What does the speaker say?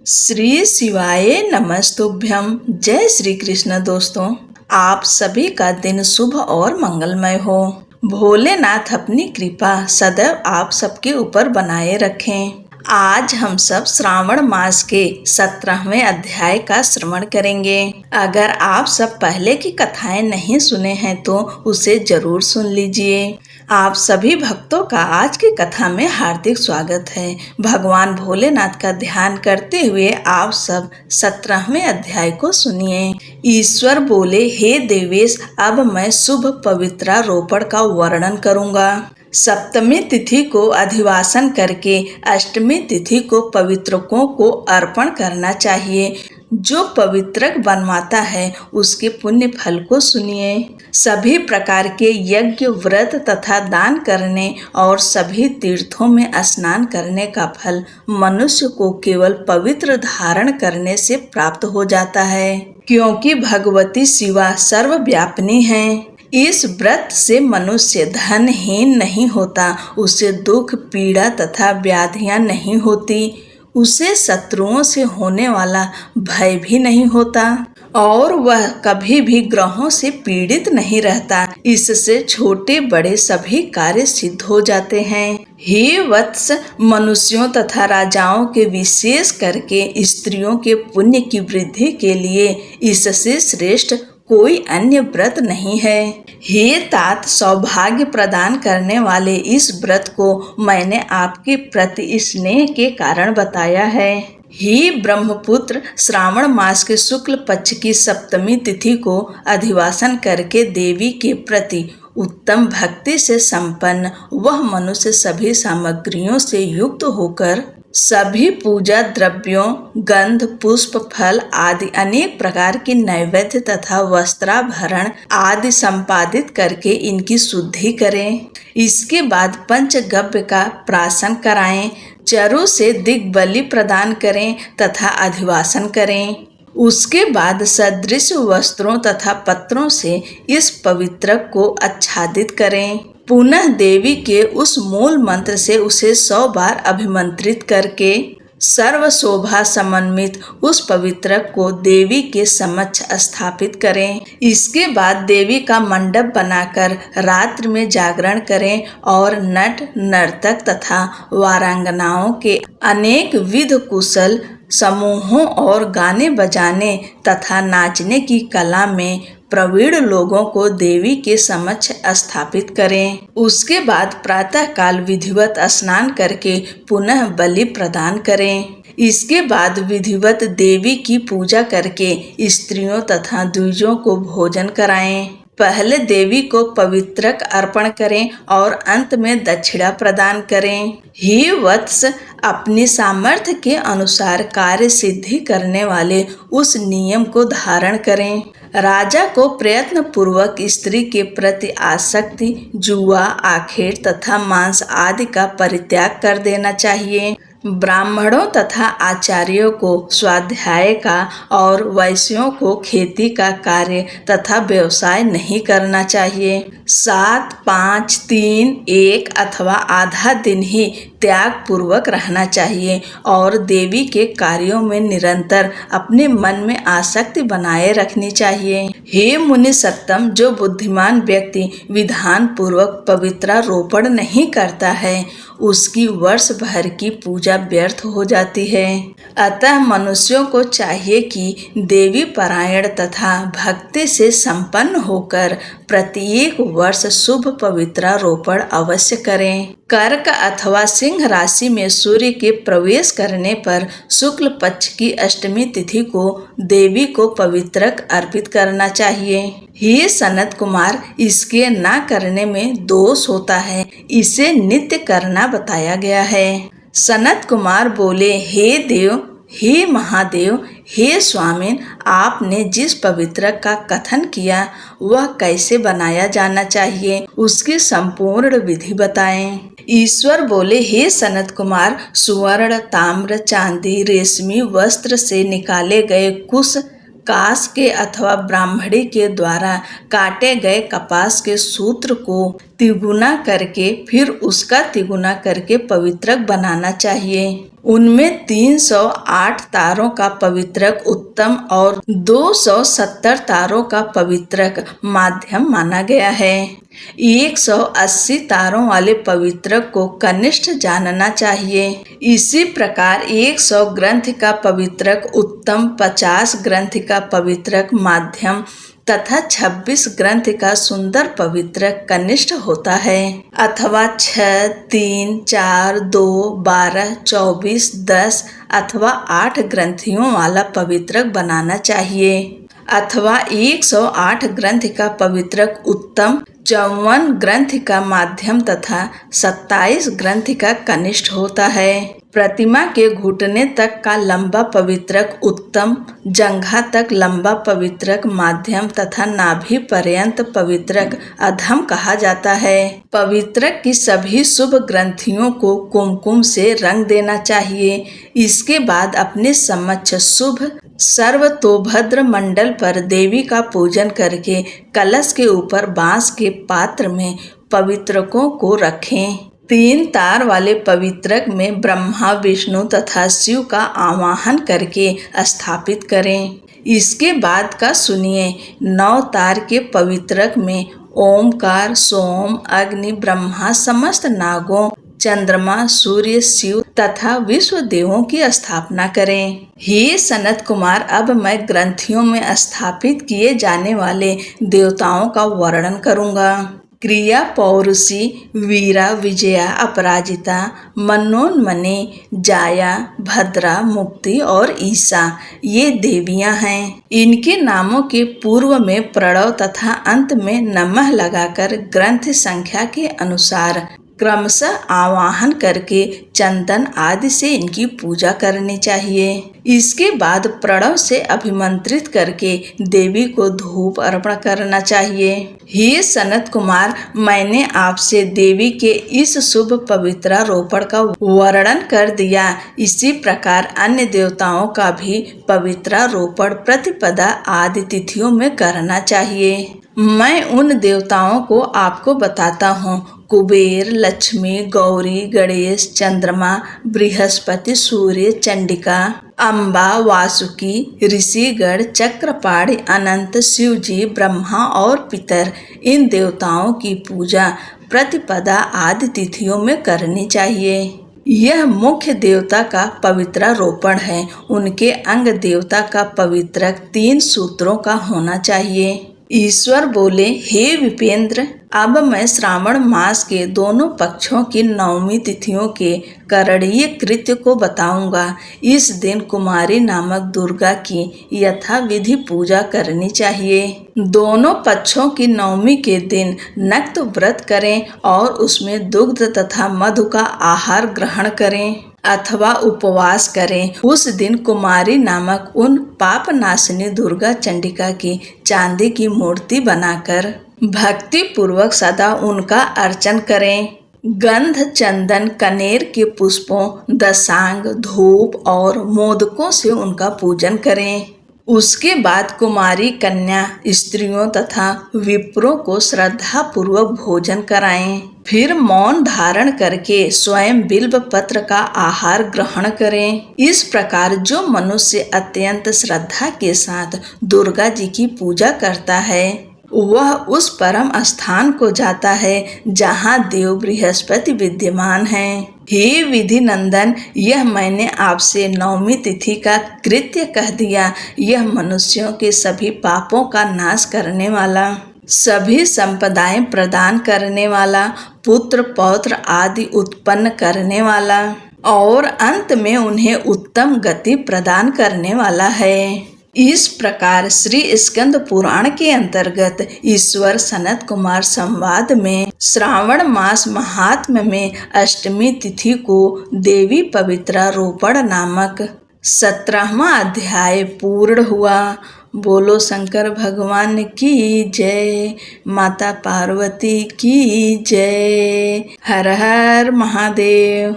श्री शिवाय नमस्तुभ्यम। जय श्री कृष्ण। दोस्तों, आप सभी का दिन शुभ और मंगलमय हो। भोलेनाथ अपनी कृपा सदैव आप सबके ऊपर बनाए रखें। आज हम सब श्रावण मास के 17वें अध्याय का श्रवण करेंगे। अगर आप सब पहले की कथाएं नहीं सुने हैं तो उसे जरूर सुन लीजिए। आप सभी भक्तों का आज की कथा में हार्दिक स्वागत है। भगवान भोलेनाथ का ध्यान करते हुए आप सब 17वें अध्याय को सुनिए। ईश्वर बोले, हे देवेश, अब मैं शुभ पवित्रारोपण का वर्णन करूंगा। सप्तमी तिथि को अधिवासन करके अष्टमी तिथि को पवित्रकों को अर्पण करना चाहिए। जो पवित्रक बनवाता है उसके पुण्य फल को सुनिए। सभी प्रकार के यज्ञ, व्रत तथा दान करने और सभी तीर्थों में स्नान करने का फल मनुष्य को केवल पवित्र धारण करने से प्राप्त हो जाता है, क्योंकि भगवती शिवा सर्वव्यापिनी है। इस व्रत से मनुष्य धनहीन नहीं होता, उसे दुख, पीड़ा तथा व्याधियां नहीं होती, उसे शत्रुओं से होने वाला भय भी नहीं होता और वह कभी भी ग्रहों से पीड़ित नहीं रहता। इससे छोटे बड़े सभी कार्य सिद्ध हो जाते हैं। हे वत्स, मनुष्यों तथा राजाओं के विशेष करके स्त्रियों के पुण्य की वृद्धि के लिए इससे श्रेष्ठ कोई अन्य व्रत नहीं है। हे तात, सौभाग्य प्रदान करने वाले इस व्रत को मैंने आपके प्रति स्नेह के कारण बताया है। हे ब्रह्मपुत्र, श्रावण मास के शुक्ल पक्ष की सप्तमी तिथि को अधिवासन करके देवी के प्रति उत्तम भक्ति से संपन्न वह मनुष्य सभी सामग्रियों से युक्त होकर सभी पूजा द्रव्यों, गंध, पुष्प, फल आदि अनेक प्रकार की नैवेद्य तथा वस्त्राभरण आदि संपादित करके इनकी शुद्धि करें। इसके बाद पंचगव्य का प्राशन कराएं, चरु से दिग्बलि प्रदान करें तथा अधिवासन करें। उसके बाद सदृश वस्त्रों तथा पत्रों से इस पवित्रक को आच्छादित करें। पुनः देवी के उस मूल मंत्र से उसे 100 बार अभिमंत्रित करके सर्व शोभा समन्वित उस पवित्रक को देवी के समक्ष स्थापित करें। इसके बाद देवी का मंडप बनाकर रात्रि में जागरण करें और नट, नर्तक तथा वारांगनाओं के अनेक विध कुशल समूहों और गाने बजाने तथा नाचने की कला में प्रवीण लोगों को देवी के समक्ष स्थापित करें। उसके बाद प्रातः काल विधिवत स्नान करके पुनः बलि प्रदान करें। इसके बाद विधिवत देवी की पूजा करके स्त्रियों तथा द्विजों को भोजन कराएं। पहले देवी को पवित्रक अर्पण करें और अंत में दक्षिणा प्रदान करें। हे वत्स, अपनी सामर्थ्य के अनुसार कार्य सिद्धि करने वाले उस नियम को धारण करें। राजा को प्रयत्न पूर्वक स्त्री के प्रति आसक्ति, जुआ, आखेट तथा मांस आदि का परित्याग कर देना चाहिए। ब्राह्मणों तथा आचार्यों को स्वाध्याय का और वैश्यों को खेती का कार्य तथा व्यवसाय नहीं करना चाहिए। 7, 5, 3, 1 अथवा आधा दिन ही त्याग पूर्वक रहना चाहिए और देवी के कार्यों में निरंतर अपने मन में आसक्ति बनाए रखनी चाहिए। हे मुनि सत्तम, जो बुद्धिमान व्यक्ति विधान पूर्वक पवित्रारोपण नहीं करता है उसकी वर्ष भर की पूजा व्यर्थ हो जाती है। अतः मनुष्यों को चाहिए कि देवी परायण तथा भक्ति से संपन्न होकर प्रत्येक वर्ष शुभ पवित्रारोपण अवश्य करें। कर्क अथवा सिंह राशि में सूर्य के प्रवेश करने पर शुक्ल पक्ष की अष्टमी तिथि को देवी को पवित्रक अर्पित करना चाहिए। हे सनत कुमार, इसके न करने में दोष होता है, इसे नित्य करना बताया गया है। सनत कुमार बोले, हे देव, हे महादेव, हे स्वामिन, आपने जिस पवित्रक का कथन किया वह कैसे बनाया जाना चाहिए, उसकी संपूर्ण विधि बताएं। ईश्वर बोले, हे सनत कुमार, सुवर्ण, ताम्र, चांदी, रेशमी वस्त्र से निकाले गए कुश, कास के अथवा ब्राह्मणी के द्वारा काटे गए कपास के सूत्र को तिगुना करके फिर उसका तिगुना करके पवित्रक बनाना चाहिए। उनमें 308 तारों का पवित्रक उत्तम और 270 तारों का पवित्रक माध्यम माना गया है। 180 तारों वाले पवित्रक को कनिष्ठ जानना चाहिए। इसी प्रकार 100 ग्रंथ का पवित्रक उत्तम, 50 ग्रंथ का पवित्रक माध्यम तथा 26 ग्रंथ का सुंदर पवित्रक कनिष्ठ होता है, अथवा 6, 3, 4, 2, 12, 24, 10 अथवा 8 ग्रंथियों वाला पवित्रक बनाना चाहिए, अथवा 108 ग्रंथ का पवित्रक उत्तम, 54 ग्रंथ का माध्यम तथा 27 ग्रंथ का कनिष्ठ होता है। प्रतिमा के घुटने तक का लंबा पवित्रक उत्तम, जंघा तक लंबा पवित्रक माध्यम तथा नाभि पर्यंत पवित्रक अधम कहा जाता है। पवित्रक की सभी शुभ ग्रंथियों को कुमकुम से रंग देना चाहिए। इसके बाद अपने समक्ष शुभ सर्वतोभद्र मंडल पर देवी का पूजन करके कलश के ऊपर बांस के पात्र में पवित्रकों को रखें। 3 तार वाले पवित्रक में ब्रह्मा, विष्णु तथा शिव का आवाहन करके स्थापित करें। इसके बाद का सुनिए। 9 तार के पवित्रक में ओमकार, सोम, अग्नि, ब्रह्मा, समस्त नागों, चंद्रमा, सूर्य, शिव तथा विश्व देवों की स्थापना करें। हे सनत कुमार, अब मैं ग्रंथियों में स्थापित किए जाने वाले देवताओं का वर्णन करूंगा। क्रिया, पौरुषी, वीरा, विजया, अपराजिता, मनोन्मनी, जाया, भद्रा, मुक्ति और ईशा ये देवियां हैं। इनके नामों के पूर्व में प्रणव तथा अंत में नमः लगाकर ग्रंथ संख्या के अनुसार क्रमशः आवाहन करके चंदन आदि से इनकी पूजा करनी चाहिए। इसके बाद प्रणव से अभिमंत्रित करके देवी को धूप अर्पण करना चाहिए। हे सनत कुमार, मैंने आपसे देवी के इस शुभ पवित्रारोपण का वर्णन कर दिया। इसी प्रकार अन्य देवताओं का भी पवित्रारोपण प्रतिपदा आदि तिथियों में करना चाहिए। मैं उन देवताओं को आपको बताता हूँ। कुबेर, लक्ष्मी, गौरी, गणेश, चंद्रमा, बृहस्पति, सूर्य, चंडिका, अम्बा, वासुकी, ऋषिगण, चक्रपाणि, अनंत, शिवजी, ब्रह्मा और पितर, इन देवताओं की पूजा प्रतिपदा आदि तिथियों में करनी चाहिए। यह मुख्य देवता का पवित्रारोपण है। उनके अंग देवता का पवित्रक 3 सूत्रों का होना चाहिए। ईश्वर बोले, हे विपेंद्र, अब मैं श्रावण मास के दोनों पक्षों की 9वीं तिथियों के करणीय कृत्य को बताऊंगा। इस दिन कुमारी नामक दुर्गा की यथाविधि पूजा करनी चाहिए। दोनों पक्षों की 9वीं के दिन नक्त व्रत करें और उसमें दुग्ध तथा मधु का आहार ग्रहण करें अथवा उपवास करें। उस दिन कुमारी नामक उन पाप नाशिनी दुर्गा चंडिका की चांदी की मूर्ति बनाकर भक्ति पूर्वक सदा उनका अर्चन करें। गंध, चंदन, कनेर के पुष्पों, दशांग, धूप और मोदकों से उनका पूजन करें। उसके बाद कुमारी कन्या, स्त्रियों तथा विप्रों को श्रद्धा पूर्वक भोजन कराएं। फिर मौन धारण करके स्वयं बिल्व पत्र का आहार ग्रहण करें। इस प्रकार जो मनुष्य अत्यंत श्रद्धा के साथ दुर्गा जी की पूजा करता है, वह उस परम स्थान को जाता है जहाँ देव बृहस्पति विद्यमान हैं। हे विधि नंदन, यह मैंने आपसे 9वीं तिथि का कृत्य कह दिया। यह मनुष्यों के सभी पापों का नाश करने वाला, सभी संपदाएं प्रदान करने वाला, पुत्र पौत्र आदि उत्पन्न करने वाला और अंत में उन्हें उत्तम गति प्रदान करने वाला है। इस प्रकार श्री स्कंद पुराण के अंतर्गत ईश्वर सनत कुमार संवाद में श्रावण मास महात्म्य में अष्टमी तिथि को देवी पवित्रारोपण नामक 17वां अध्याय पूर्ण हुआ। बोलो शंकर भगवान की जय, माता पार्वती की जय। हर हर महादेव।